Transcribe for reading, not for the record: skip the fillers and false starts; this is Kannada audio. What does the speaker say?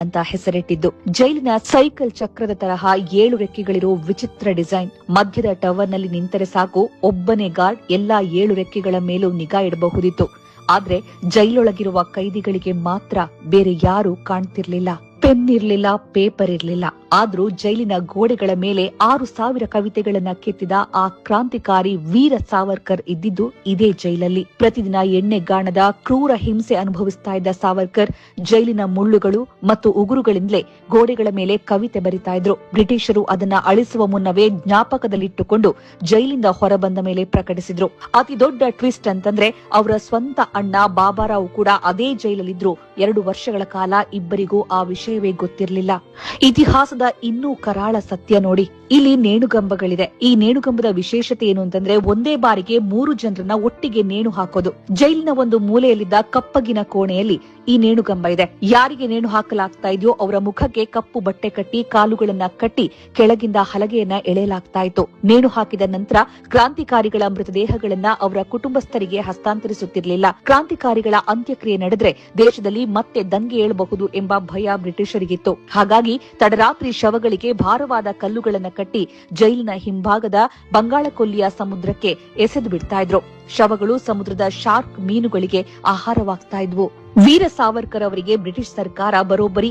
ಅಂತ ಹೆಸರಿಟ್ಟಿದ್ದು. ಜೈಲಿನ ಸೈಕಲ್ ಚಕ್ರದ ತರಹ 7 ರೆಕ್ಕೆಗಳಿರೋ ವಿಚಿತ್ರ ಡಿಸೈನ್. ಮಧ್ಯದ ಟವರ್ನಲ್ಲಿ ನಿಂತರೆ ಸಾಕು, ಒಬ್ಬನೇ ಗಾರ್ಡ್ ಎಲ್ಲಾ 7 ರೆಕ್ಕೆಗಳ ಮೇಲೂ ನಿಗಾ ಇಡಬಹುದಿತ್ತು. ಆದ್ರೆ ಜೈಲೊಳಗಿರುವ ಕೈದಿಗಳಿಗೆ ಮಾತ್ರ ಬೇರೆ ಯಾರೂ ಕಾಣ್ತಿರ್ಲಿಲ್ಲ. ಪೆನ್ ಇರ್ಲಿಲ್ಲ, ಪೇಪರ್ ಇರ್ಲಿಲ್ಲ. ಆದ್ರೂ ಜೈಲಿನ ಗೋಡೆಗಳ ಮೇಲೆ 6,000 ಕವಿತೆಗಳನ್ನ ಕೆತ್ತಿದ ಆ ಕ್ರಾಂತಿಕಾರಿ ವೀರ ಸಾವರ್ಕರ್ ಇದ್ದಿದ್ದು ಇದೇ ಜೈಲಲ್ಲಿ. ಪ್ರತಿದಿನ ಎಣ್ಣೆಗಾಣದ ಕ್ರೂರ ಹಿಂಸೆ ಅನುಭವಿಸ್ತಾ ಇದ್ದ ಸಾವರ್ಕರ್ ಜೈಲಿನ ಮುಳ್ಳುಗಳು ಮತ್ತು ಉಗುರುಗಳಿಂದಲೇ ಗೋಡೆಗಳ ಮೇಲೆ ಕವಿತೆ ಬರಿತಾ ಇದ್ರು. ಬ್ರಿಟಿಷರು ಅದನ್ನ ಅಳಿಸುವ ಮುನ್ನವೇ ಜ್ಞಾಪಕದಲ್ಲಿಟ್ಟುಕೊಂಡು ಜೈಲಿಂದ ಹೊರಬಂದ ಮೇಲೆ ಪ್ರಕಟಿಸಿದ್ರು. ಅತಿ ದೊಡ್ಡ ಟ್ವಿಸ್ಟ್ ಅಂತಂದ್ರೆ ಅವರ ಸ್ವಂತ ಅಣ್ಣ ಬಾಬಾರಾವ್ ಕೂಡ ಅದೇ ಜೈಲಲ್ಲಿದ್ರು. 2 ವರ್ಷಗಳ ಕಾಲ ಇಬ್ಬರಿಗೂ ಆ ವಿಷಯವೇ ಗೊತ್ತಿರಲಿಲ್ಲ. ಇತಿಹಾಸದ ಇನ್ನೂ ಕರಾಳ ಸತ್ಯ ನೋಡಿ. ಇಲ್ಲಿ ನೇಣುಗಂಬಗಳಿದೆ. ಈ ನೇಣುಗಂಬದ ವಿಶೇಷತೆ ಏನು ಅಂತಂದ್ರೆ, ಒಂದೇ ಬಾರಿಗೆ 3 ಜನರನ್ನ ಒಟ್ಟಿಗೆ ನೇಣು ಹಾಕೋದು. ಜೈಲಿನ ಒಂದು ಮೂಲೆಯಲ್ಲಿದ್ದ ಕಪ್ಪಗಿನ ಕೋಣೆಯಲ್ಲಿ ಈ ನೇಣುಗಂಬ ಇದೆ. ಯಾರಿಗೆ ನೇಣು ಹಾಕಲಾಗ್ತಾ ಇದೆಯೋ ಅವರ ಮುಖಕ್ಕೆ ಕಪ್ಪು ಬಟ್ಟೆ ಕಟ್ಟಿ, ಕಾಲುಗಳನ್ನ ಕಟ್ಟಿ ಕೆಳಗಿಂದ ಹಲಗೆಯನ್ನ ಎಳೆಯಲಾಗ್ತಾ ಇತ್ತು. ನೇಣು ಹಾಕಿದ ನಂತರ ಕ್ರಾಂತಿಕಾರಿಗಳ ಮೃತದೇಹಗಳನ್ನ ಅವರ ಕುಟುಂಬಸ್ಥರಿಗೆ ಹಸ್ತಾಂತರಿಸುತ್ತಿರಲಿಲ್ಲ. ಕ್ರಾಂತಿಕಾರಿಗಳ ಅಂತ್ಯಕ್ರಿಯೆ ನಡೆದ್ರೆ ದೇಶದಲ್ಲಿ ಮತ್ತೆ ದಂಗೆ ಏಳಬಹುದು ಎಂಬ ಭಯ ಬ್ರಿಟಿಷರಿಗಿತ್ತು. ಹಾಗಾಗಿ ತಡರಾತ್ರಿ ಶವಗಳಿಗೆ ಭಾರವಾದ ಕಲ್ಲುಗಳನ್ನ ಕಟ್ಟಿ ಜೈಲಿನ ಹಿಂಭಾಗದ ಬಂಗಾಳಕೊಲ್ಲಿಯ ಸಮುದ್ರಕ್ಕೆ ಎಸೆದು ಬಿಡ್ತಾ ಇದ್ರು. ಶವಗಳು ಸಮುದ್ರದ ಶಾರ್ಕ್ ಮೀನುಗಳಿಗೆ ಆಹಾರವಾಗ್ತಾ ಇದ್ವು. ವೀರ ಸಾವರ್ಕರ್ ಅವರಿಗೆ ಬ್ರಿಟಿಷ್ ಸರ್ಕಾರ ಬರೋಬ್ಬರಿ